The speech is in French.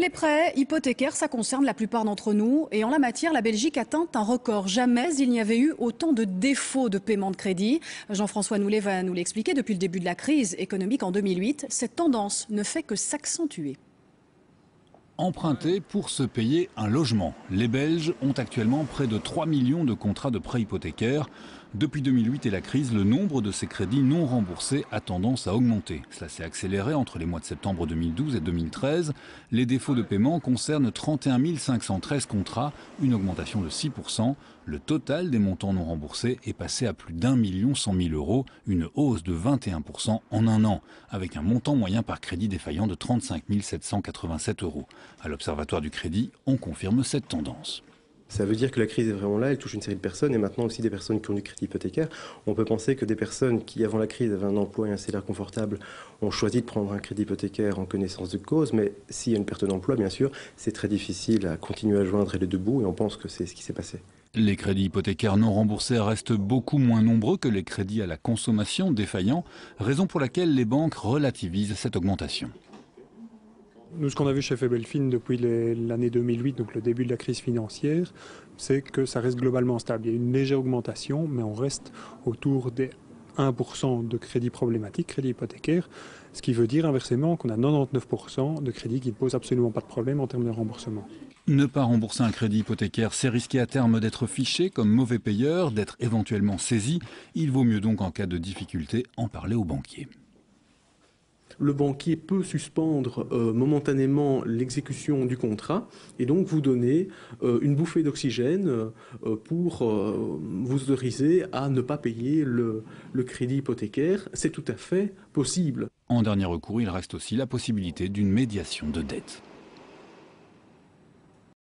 Les prêts hypothécaires, ça concerne la plupart d'entre nous. Et en la matière, la Belgique atteint un record. Jamais il n'y avait eu autant de défauts de paiement de crédit. Jean-François Noulet va nous l'expliquer. Depuis le début de la crise économique en 2008, cette tendance ne fait que s'accentuer. Emprunter pour se payer un logement. Les Belges ont actuellement près de 3 millions de contrats de prêts hypothécaires. Depuis 2008 et la crise, le nombre de ces crédits non remboursés a tendance à augmenter. Cela s'est accéléré entre les mois de septembre 2012 et 2013. Les défauts de paiement concernent 31 513 contrats, une augmentation de 6%. Le total des montants non remboursés est passé à plus d'1 100 000 €, une hausse de 21% en un an, avec un montant moyen par crédit défaillant de 35 787 €. À l'Observatoire du crédit, on confirme cette tendance. Ça veut dire que la crise est vraiment là, elle touche une série de personnes et maintenant aussi des personnes qui ont du crédit hypothécaire. On peut penser que des personnes qui, avant la crise, avaient un emploi et un salaire confortable, ont choisi de prendre un crédit hypothécaire en connaissance de cause. Mais s'il y a une perte d'emploi, bien sûr, c'est très difficile à continuer à joindre les deux bouts et on pense que c'est ce qui s'est passé. Les crédits hypothécaires non remboursés restent beaucoup moins nombreux que les crédits à la consommation défaillants, raison pour laquelle les banques relativisent cette augmentation. Nous, ce qu'on a vu chez Febelfin depuis l'année 2008, donc le début de la crise financière, c'est que ça reste globalement stable. Il y a une légère augmentation, mais on reste autour des 1% de crédits problématiques, crédits hypothécaires, ce qui veut dire inversement qu'on a 99% de crédits qui ne posent absolument pas de problème en termes de remboursement. Ne pas rembourser un crédit hypothécaire, c'est risquer à terme d'être fiché comme mauvais payeur, d'être éventuellement saisi. Il vaut mieux donc en cas de difficulté en parler au banquier. Le banquier peut suspendre momentanément l'exécution du contrat et donc vous donner une bouffée d'oxygène pour vous autoriser à ne pas payer le crédit hypothécaire. C'est tout à fait possible. En dernier recours, il reste aussi la possibilité d'une médiation de dette.